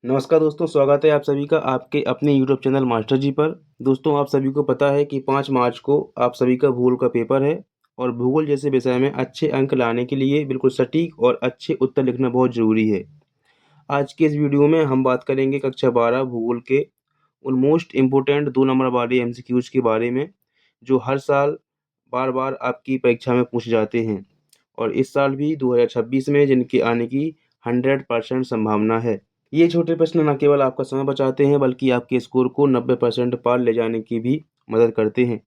नमस्कार दोस्तों, स्वागत है आप सभी का आपके अपने यूट्यूब चैनल मास्टर जी पर। दोस्तों, आप सभी को पता है कि 5 मार्च को आप सभी का भूगोल का पेपर है और भूगोल जैसे विषय में अच्छे अंक लाने के लिए बिल्कुल सटीक और अच्छे उत्तर लिखना बहुत ज़रूरी है। आज के इस वीडियो में हम बात करेंगे कक्षा 12 भूगोल के उन मोस्ट इम्पोर्टेंट 2 नंबर वाले एमसीक्यूज़ के बारे में, जो हर साल बार-बार आपकी परीक्षा में पूछे जाते हैं और इस साल भी 2026 में जिनके आने की 100% संभावना है। ये छोटे प्रश्न न केवल आपका समय बचाते हैं बल्कि आपके स्कोर को 90% पार ले जाने की भी मदद करते हैं।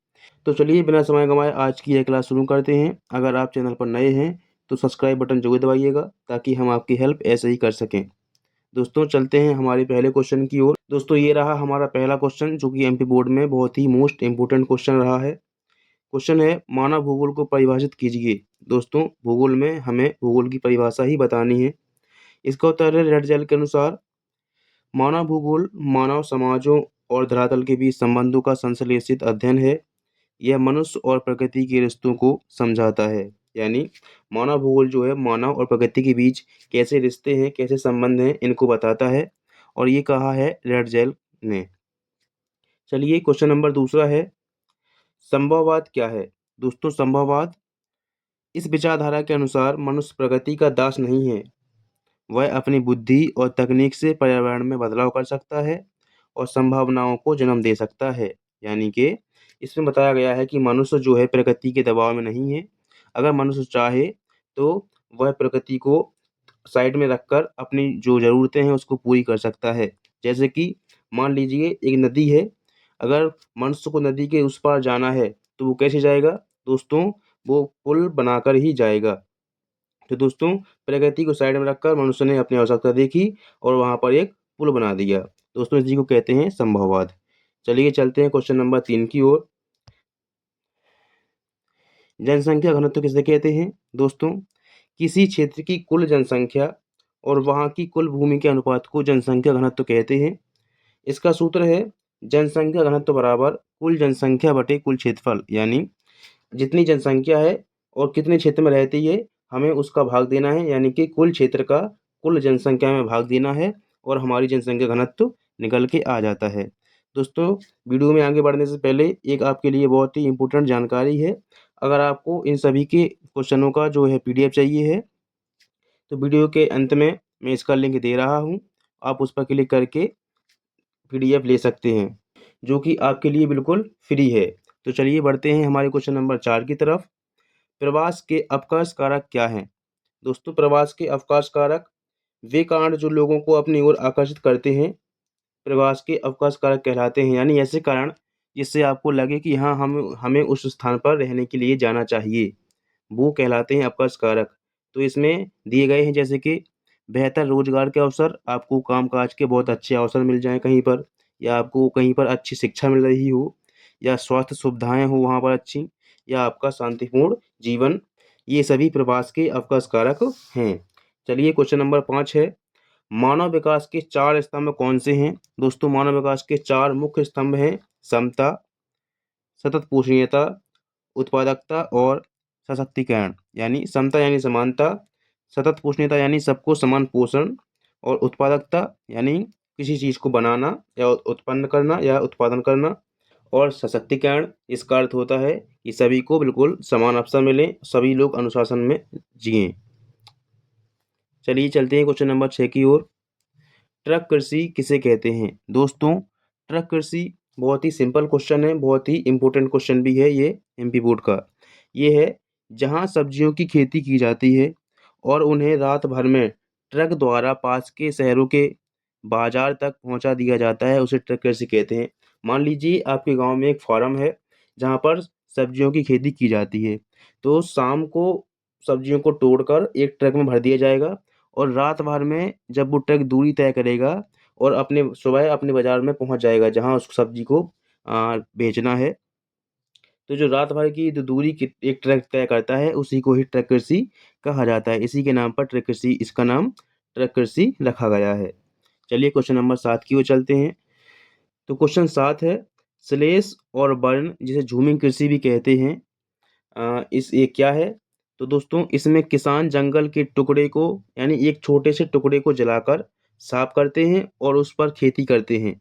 तो चलिए बिना समय गंवाए आज की यह क्लास शुरू करते हैं। अगर आप चैनल पर नए हैं तो सब्सक्राइब बटन जरूर दबाइएगा ताकि हम आपकी हेल्प ऐसे ही कर सकें। दोस्तों, चलते हैं हमारे पहले क्वेश्चन की ओर। दोस्तों, ये रहा हमारा पहला क्वेश्चन जो कि एमपी बोर्ड में बहुत ही मोस्ट इम्पोर्टेंट क्वेश्चन रहा है। क्वेश्चन है, मानव भूगोल को परिभाषित कीजिए। दोस्तों, भूगोल में हमें भूगोल की परिभाषा ही बतानी है। इसका उत्तर है रेड जेल के अनुसार, मानव भूगोल मानव समाजों और धरातल के बीच संबंधों का संश्लेषित अध्ययन है। यह मनुष्य और प्रकृति के रिश्तों को समझाता है। यानी मानव भूगोल जो है मानव और प्रकृति के बीच कैसे रिश्ते हैं, कैसे संबंध हैं, इनको बताता है और ये कहा है रेड जेल ने। चलिए क्वेश्चन नंबर दूसरा है, संभववाद क्या है। दोस्तों, संभववाद इस विचारधारा के अनुसार मनुष्य प्रकृति का दास नहीं है। वह अपनी बुद्धि और तकनीक से पर्यावरण में बदलाव कर सकता है और संभावनाओं को जन्म दे सकता है। यानी कि इसमें बताया गया है कि मनुष्य जो है प्रकृति के दबाव में नहीं है। अगर मनुष्य चाहे तो वह प्रकृति को साइड में रखकर अपनी जो ज़रूरतें हैं उसको पूरी कर सकता है। जैसे कि मान लीजिए एक नदी है, अगर मनुष्य को नदी के उस पार जाना है तो वो कैसे जाएगा? दोस्तों, वो पुल बनाकर ही जाएगा। तो दोस्तों, प्रकृति को साइड में रखकर मनुष्य ने अपनी आवश्यकता देखी और वहाँ पर एक पुल बना दिया। दोस्तों, इसी को कहते हैं संभववाद। चलिए चलते हैं क्वेश्चन नंबर 3 की ओर। जनसंख्या घनत्व किसे कहते हैं? दोस्तों, किसी क्षेत्र की कुल जनसंख्या और वहाँ की कुल भूमि के अनुपात को जनसंख्या घनत्व कहते हैं। इसका सूत्र है जनसंख्या घनत्व बराबर कुल जनसंख्या बटे कुल क्षेत्रफल। यानी जितनी जनसंख्या है और कितने क्षेत्र में रहती है, हमें उसका भाग देना है। यानी कि कुल क्षेत्र का कुल जनसंख्या में भाग देना है और हमारी जनसंख्या घनत्व निकल के आ जाता है। दोस्तों, वीडियो में आगे बढ़ने से पहले एक आपके लिए बहुत ही इम्पोर्टेंट जानकारी है। अगर आपको इन सभी के क्वेश्चनों का जो है पीडीएफ चाहिए है तो वीडियो के अंत में मैं इसका लिंक दे रहा हूँ। आप उस पर क्लिक करके पीडीएफ ले सकते हैं, जो कि आपके लिए बिल्कुल फ्री है। तो चलिए बढ़ते हैं हमारे क्वेश्चन नंबर 4 की तरफ। प्रवास के अवकाश कारक क्या हैं? दोस्तों, प्रवास के अवकाश कारक वे कारण जो लोगों को अपनी ओर आकर्षित करते हैं, प्रवास के अवकाश कारक कहलाते हैं। यानी ऐसे कारण जिससे आपको लगे कि हाँ, हम हमें उस स्थान पर रहने के लिए जाना चाहिए, वो कहलाते हैं अवकाश कारक। तो इसमें दिए गए हैं जैसे कि बेहतर रोजगार के अवसर, आपको काम-काज के बहुत अच्छे अवसर मिल जाएँ कहीं पर, या आपको कहीं पर अच्छी शिक्षा मिल रही हो, या स्वास्थ्य सुविधाएँ हो वहाँ पर अच्छी, या आपका शांतिपूर्ण जीवन, ये सभी प्रवास के अवकाश कारक हैं। चलिए क्वेश्चन नंबर 5 है, मानव विकास के 4 स्तंभ कौन से हैं? दोस्तों, मानव विकास के 4 मुख्य स्तंभ हैं, समता, सतत पोषणीयता, उत्पादकता और सशक्तिकरण। यानी समता यानी समानता, सतत पोषणीयता यानी सबको समान पोषण, और उत्पादकता यानी किसी चीज़ को बनाना या उत्पन्न करना या उत्पादन करना, और सशक्तिकरण इसका अर्थ होता है कि सभी को बिल्कुल समान अवसर मिले, सभी लोग अनुशासन में जिएँ। चलिए चलते हैं क्वेश्चन नंबर 6 की ओर। ट्रक कृषि किसे कहते हैं? दोस्तों, ट्रक कृषि बहुत ही सिंपल क्वेश्चन है, बहुत ही इम्पोर्टेंट क्वेश्चन भी है ये एमपी बोर्ड का। ये है, जहाँ सब्जियों की खेती की जाती है और उन्हें रात भर में ट्रक द्वारा पास के शहरों के बाजार तक पहुँचा दिया जाता है, उसे ट्रक कृषि कहते हैं। मान लीजिए आपके गाँव में एक फार्म है जहाँ पर सब्जियों की खेती की जाती है, तो शाम को सब्जियों को तोड़कर एक ट्रक में भर दिया जाएगा और रात भर में जब वो ट्रक दूरी तय करेगा और अपने सुबह अपने बाज़ार में पहुँच जाएगा जहाँ उस सब्ज़ी को बेचना है। तो जो रात भर की जो दूरी की एक ट्रक तय करता है उसी को ही ट्रक कृषि कहा जाता है। इसी के नाम पर ट्रक कृषि, इसका नाम ट्रक कृषि रखा गया है। चलिए क्वेश्चन नंबर 7 की ओर चलते हैं। तो क्वेश्चन 7 है, श्लेष और बर्न जिसे झूमिंग कृषि भी कहते हैं, इस ये क्या है? तो दोस्तों, इसमें किसान जंगल के टुकड़े को यानी एक छोटे से टुकड़े को जलाकर साफ करते हैं और उस पर खेती करते हैं।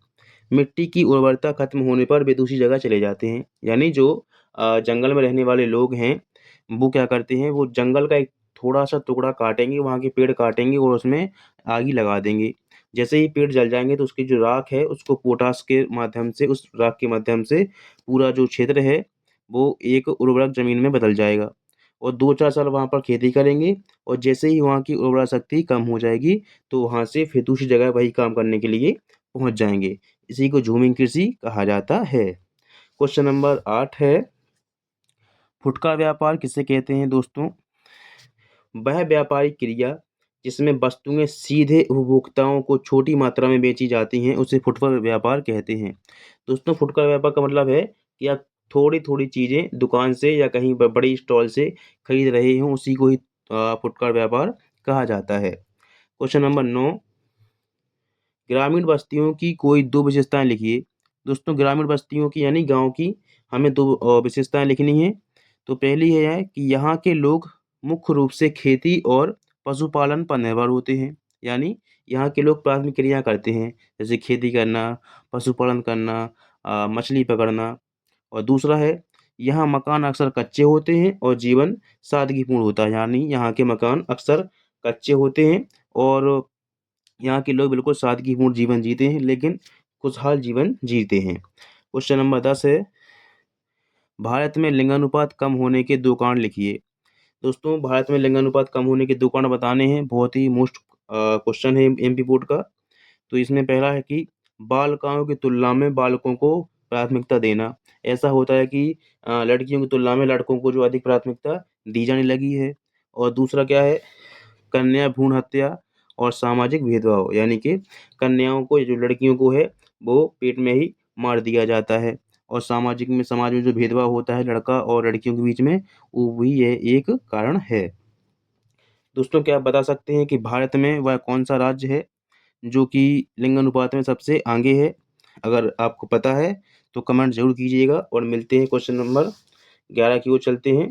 मिट्टी की उर्वरता खत्म होने पर वे दूसरी जगह चले जाते हैं। यानी जो जंगल में रहने वाले लोग हैं, वो क्या करते हैं, वो जंगल का एक थोड़ा-सा टुकड़ा काटेंगे, वहाँ के पेड़ काटेंगे और उसमें आग ही लगा देंगे। जैसे ही पेड़ जल जाएँगे तो उसकी जो राख है उसको पोटाश के माध्यम से, उस राख के माध्यम से पूरा जो क्षेत्र है वो एक उर्वरक ज़मीन में बदल जाएगा और 2-4 साल वहाँ पर खेती करेंगे और जैसे ही वहाँ की उर्वरा शक्ति कम हो जाएगी, तो वहाँ से फिर दूसरी जगह वही काम करने के लिए पहुँच जाएँगे। इसी को झूमिंग कृषि कहा जाता है। क्वेश्चन नंबर 8 है, फुटकर व्यापार किसे कहते हैं दोस्तों? वह व्यापारिक क्रिया जिसमें वस्तुएं सीधे उपभोक्ताओं को छोटी मात्रा में बेची जाती हैं, उसे फुटकर व्यापार कहते हैं। दोस्तों, फुटकर व्यापार का मतलब है कि आप थोड़ी-थोड़ी चीज़ें दुकान से या कहीं बड़ी स्टॉल से खरीद रहे हो, उसी को ही फुटकर व्यापार कहा जाता है। क्वेश्चन नंबर 9, ग्रामीण बस्तियों की कोई 2 विशेषताएँ लिखिए। दोस्तों, ग्रामीण बस्तियों की यानी गाँव की हमें 2 विशेषताएँ लिखनी हैं। तो पहली है कि यहाँ के लोग मुख्य रूप से खेती और पशुपालन पर निर्भर होते हैं। यानी यहाँ के लोग प्राथमिक क्रिया करते हैं, जैसे खेती करना, पशुपालन करना, मछली पकड़ना। और दूसरा है, यहाँ मकान अक्सर कच्चे होते हैं और जीवन सादगीपूर्ण होता है। यानी यहाँ के मकान अक्सर कच्चे होते हैं और यहाँ के लोग बिल्कुल सादगीपूर्ण जीवन जीते हैं, लेकिन खुशहाल जीवन जीते हैं। क्वेश्चन नंबर 10 है, भारत में लिंगानुपात कम होने के 2 कारण लिखिए। दोस्तों, भारत में लिंगानुपात कम होने के 2 कारण बताने हैं। बहुत ही मोस्ट क्वेश्चन है एमपी बोर्ड का। तो इसमें पहला है कि बालिकाओं की तुलना में बालकों को प्राथमिकता देना। ऐसा होता है कि लड़कियों की तुलना में लड़कों को जो अधिक प्राथमिकता दी जाने लगी है। और दूसरा क्या है, कन्या भ्रूण हत्या और सामाजिक भेदभाव, यानी कि कन्याओं को, जो लड़कियों को है, वो पेट में ही मार दिया जाता है। और समाज में जो भेदभाव होता है लड़का और लड़कियों के बीच में, वो भी यह एक कारण है। दोस्तों, क्या आप बता सकते हैं कि भारत में वह कौन-सा राज्य है जो कि लिंगानुपात में सबसे आगे है? अगर आपको पता है तो कमेंट ज़रूर कीजिएगा और मिलते हैं क्वेश्चन नंबर 11 की ओर चलते हैं।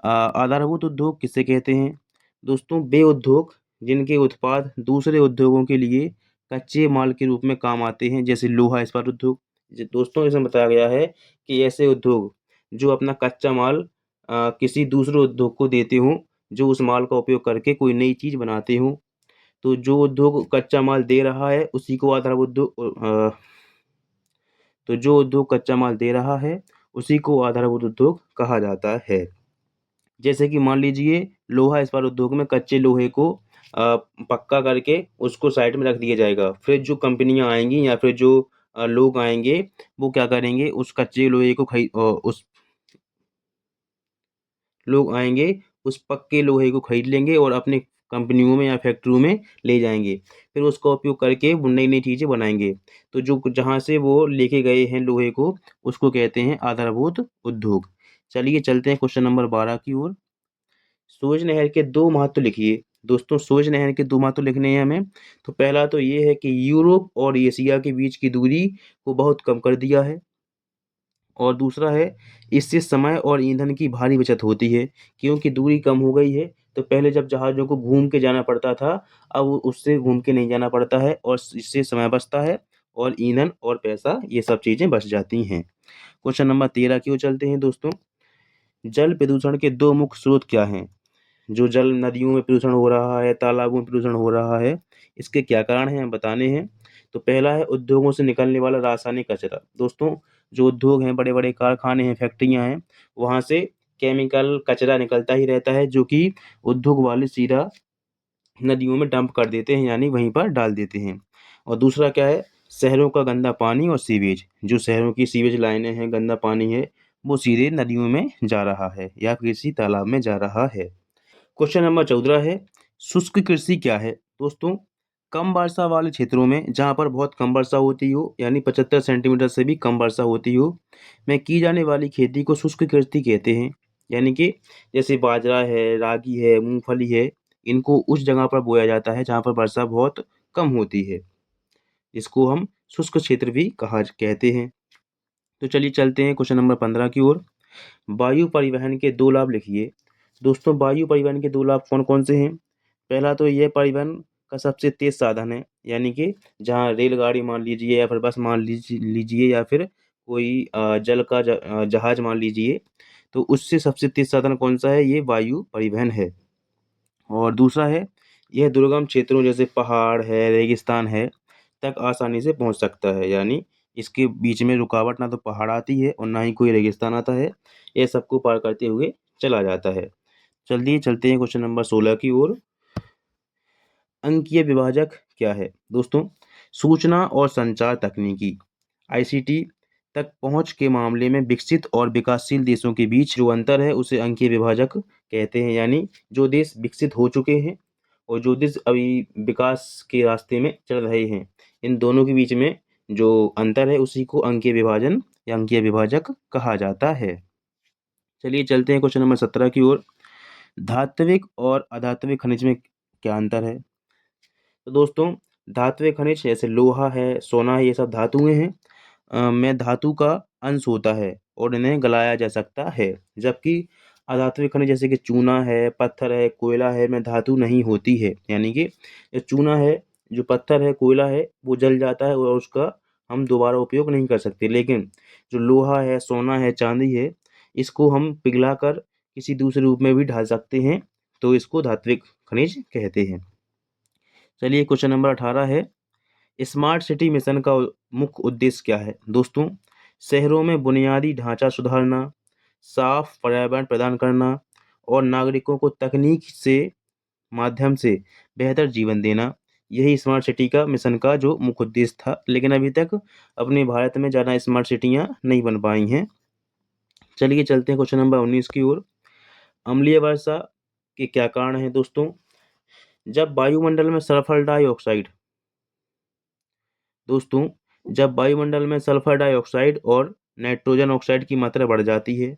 आधारभूत उद्योग किसे कहते हैं? दोस्तों, वे उद्योग जिनके उत्पाद दूसरे उद्योगों के लिए कच्चे माल के रूप में काम आते हैं, जैसे लोहा इस्पात उद्योग। दोस्तों, इसमें बताया गया है कि ऐसे उद्योग जो अपना कच्चा माल किसी दूसरे उद्योग को देते हों, जो उस माल का उपयोग करके कोई नई चीज़ बनाते हों। तो जो उद्योग कच्चा माल दे रहा है उसी को आधारभूत उद्योग तो जो उद्योग कच्चा माल दे रहा है उसी को आधारभूत उद्योग कहा जाता है। जैसे कि मान लीजिए लोहा इस्पात उद्योग में कच्चे लोहे को पक्का करके उसको साइड में रख दिया जाएगा। फिर जो कंपनियाँ आएँगी या फिर जो लोग आएँगे, वो क्या करेंगे, उस कच्चे लोहे को उस लोग आएँगे, उस पक्के लोहे को खरीद लेंगे और अपनी कंपनियों में या फैक्ट्रियों में ले जाएँगे। फिर उसका उपयोग करके वो नई-नई चीज़ें बनाएँगे। तो जो जहाँ से वो लेके गए हैं लोहे को, उसको कहते हैं आधारभूत उद्योग। चलिए चलते हैं क्वेश्चन नंबर 12 की ओर। सूएज़ नहर के 2 महत्व लिखिए। दोस्तों, सूएज़ नहर के 2 महत्व लिखने हैं हमें। तो पहला तो ये है कि यूरोप और एशिया के बीच की दूरी को बहुत कम कर दिया है। और दूसरा है, इससे समय और ईंधन की भारी बचत होती है, क्योंकि दूरी कम हो गई है। तो पहले जब जहाज़ों को घूम के जाना पड़ता था, अब उससे घूम के नहीं जाना पड़ता है और इससे समय बचता है और ईंधन और पैसा, ये सब चीज़ें बच जाती हैं। क्वेश्चन नंबर 13 की ओर चलते हैं दोस्तों। जल प्रदूषण के 2 मुख्य स्रोत क्या हैं? जो जल नदियों में प्रदूषण हो रहा है, तालाबों में प्रदूषण हो रहा है, इसके क्या कारण हैं, बताने हैं। तो पहला है उद्योगों से निकलने वाला रासायनिक कचरा। दोस्तों, जो उद्योग हैं, बड़े-बड़े कारखाने हैं, फैक्ट्रियाँ हैं, वहाँ से केमिकल कचरा निकलता ही रहता है, जो कि उद्योग वाले सीधा नदियों में डंप कर देते हैं, यानी वहीं पर डाल देते हैं। और दूसरा क्या है, शहरों का गंदा पानी और सीवेज। जो शहरों की सीवेज लाइनें हैं, गंदा पानी है, वो सीधे नदियों में जा रहा है या किसी तालाब में जा रहा है। क्वेश्चन नंबर 14 है, शुष्क कृषि क्या है? दोस्तों, कम वर्षा वाले क्षेत्रों में, जहाँ पर बहुत कम वर्षा होती हो, यानी 75 सेंटीमीटर से भी कम वर्षा होती हो, में की जाने वाली खेती को शुष्क कृषि कहते हैं। यानी कि जैसे बाजरा है, रागी है, मूंगफली है, इनको उस जगह पर बोया जाता है जहाँ पर वर्षा बहुत कम होती है। इसको हम शुष्क क्षेत्र भी कहते हैं। तो चलिए चलते हैं क्वेश्चन नंबर 15 की ओर। वायु परिवहन के 2 लाभ लिखिए। दोस्तों, वायु परिवहन के 2 लाभ कौन-कौन से हैं? पहला तो यह परिवहन का सबसे तेज साधन है, यानी कि जहाँ रेलगाड़ी मान लीजिए या फिर बस मान लीजिए या फिर कोई जल का जहाज मान लीजिए, तो उससे सबसे तेज साधन कौन सा है? ये वायु परिवहन है। और दूसरा है, यह दुर्गम क्षेत्रों जैसे पहाड़ है, रेगिस्तान है, तक आसानी से पहुंच सकता है, यानी इसके बीच में रुकावट ना तो पहाड़ आती है और ना ही कोई रेगिस्तान आता है, ये सबको पार करते हुए चला जाता है। चलिए चलते हैं क्वेश्चन नंबर 16 की ओर। अंकीय विभाजक क्या है? दोस्तों, सूचना और संचार तकनीकी आईसीटी तक पहुंच के मामले में विकसित और विकासशील देशों के बीच जो अंतर है उसे अंकीय विभाजक कहते हैं, यानी जो देश विकसित हो चुके हैं और जो देश अभी विकास के रास्ते में चल रहे हैं, इन दोनों के बीच में जो अंतर है उसी को अंकीय विभाजन या अंकीय विभाजक कहा जाता है। चलिए चलते हैं क्वेश्चन नंबर 17 की ओर। धात्विक और अधात्विक खनिज में क्या अंतर है? तो दोस्तों, धात्विक खनिज जैसे लोहा है, सोना है, ये सब धातुएं हैं, में धातु का अंश होता है और इन्हें गलाया जा सकता है, जबकि अधात्विक खनिज जैसे कि चूना है, पत्थर है, कोयला है, में धातु नहीं होती है, यानी कि जो चूना है, जो पत्थर है, कोयला है, वो जल जाता है और उसका हम दोबारा उपयोग नहीं कर सकते, लेकिन जो लोहा है, सोना है, चांदी है, इसको हम पिघलाकर किसी दूसरे रूप में भी ढाल सकते हैं, तो इसको धात्विक खनिज कहते हैं। चलिए क्वेश्चन नंबर 18 है, स्मार्ट सिटी मिशन का मुख्य उद्देश्य क्या है? दोस्तों, शहरों में बुनियादी ढांचा सुधारना, साफ पर्यावरण प्रदान करना और नागरिकों को तकनीक से माध्यम से बेहतर जीवन देना, यही स्मार्ट सिटी का मिशन का जो मुख्य उद्देश्य था, लेकिन अभी तक अपने भारत में ज़्यादा स्मार्ट सिटियां नहीं बन पाई हैं। चलिए चलते हैं क्वेश्चन नंबर 19 की ओर। अम्लीय वर्षा के क्या कारण हैं? दोस्तों, जब वायुमंडल में सल्फर डाइऑक्साइड दोस्तों जब वायुमंडल में सल्फर डाइऑक्साइड और नाइट्रोजन ऑक्साइड की मात्रा बढ़ जाती है,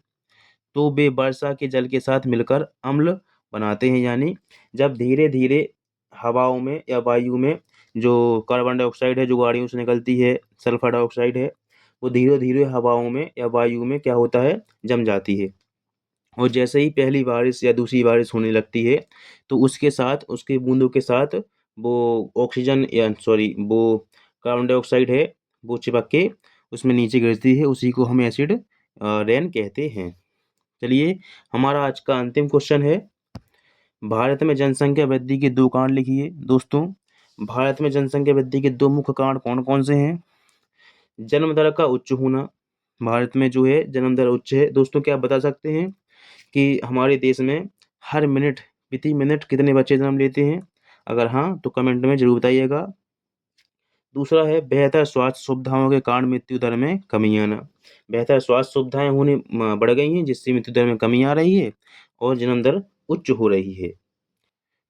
तो वे वर्षा के जल के साथ मिलकर अम्ल बनाते हैं, यानी जब धीरे धीरे हवाओं में या वायु में जो कार्बन डाइऑक्साइड है जो गाड़ियों से निकलती है, सल्फर डाइऑक्साइड है, वो धीरे धीरे हवाओं में या वायु में क्या होता है? जम जाती है। और जैसे ही पहली बारिश या दूसरी बारिश होने लगती है, तो उसके साथ उसकी बूंदों के साथ वो ऑक्सीजन या सॉरी वो कार्बन डाइऑक्साइड है, वो चिपक के उसमें नीचे गिरती है, उसी को हम एसिड रेन कहते हैं। चलिए, हमारा आज का अंतिम क्वेश्चन है, भारत में जनसंख्या वृद्धि के 2 कारण लिखिए। दोस्तों, भारत में जनसंख्या वृद्धि के 2 मुख्य कारण कौन कौन से हैं? जन्म दर का उच्च होना, भारत में जो है जन्म दर उच्च है। दोस्तों, क्या आप बता सकते हैं कि हमारे देश में हर मिनट प्रति मिनट कितने बच्चे जन्म लेते हैं? अगर हाँ, तो कमेंट में जरूर बताइएगा। दूसरा है, बेहतर स्वास्थ्य सुविधाओं के कारण मृत्यु दर में कमी आना। बेहतर स्वास्थ्य सुविधाएं होने बढ़ गई हैं, जिससे मृत्यु दर में कमी आ रही है और जन्म दर उच्च हो रही है।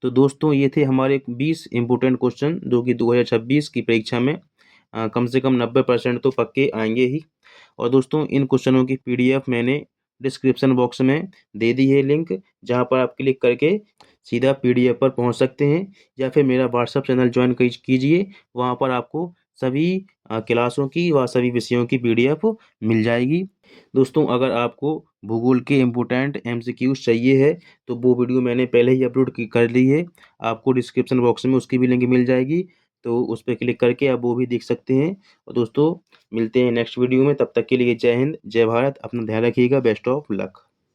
तो दोस्तों, ये थे हमारे 20 इम्पोर्टेंट क्वेश्चन जो कि 2026 की परीक्षा में कम से कम 90% तो पक्के आएंगे ही। और दोस्तों, इन क्वेश्चनों की पीडीएफ मैंने डिस्क्रिप्शन बॉक्स में दे दी है लिंक, जहां पर आप क्लिक करके सीधा पीडीएफ पर पहुंच सकते हैं, या फिर मेरा व्हाट्सएप चैनल ज्वाइन कीजिए, वहां पर आपको सभी क्लासों की व सभी विषयों की पीडीएफ मिल जाएगी। दोस्तों, अगर आपको भूगोल के इम्पोर्टेंट एमसीक्यूज चाहिए है, तो वो वीडियो मैंने पहले ही अपलोड कर ली है, आपको डिस्क्रिप्शन बॉक्स में उसकी भी लिंक मिल जाएगी, तो उस पर क्लिक करके आप वो भी देख सकते हैं। और दोस्तों, मिलते हैं नेक्स्ट वीडियो में, तब तक के लिए जय हिंद, जय भारत, अपना ध्यान रखिएगा, बेस्ट ऑफ लक।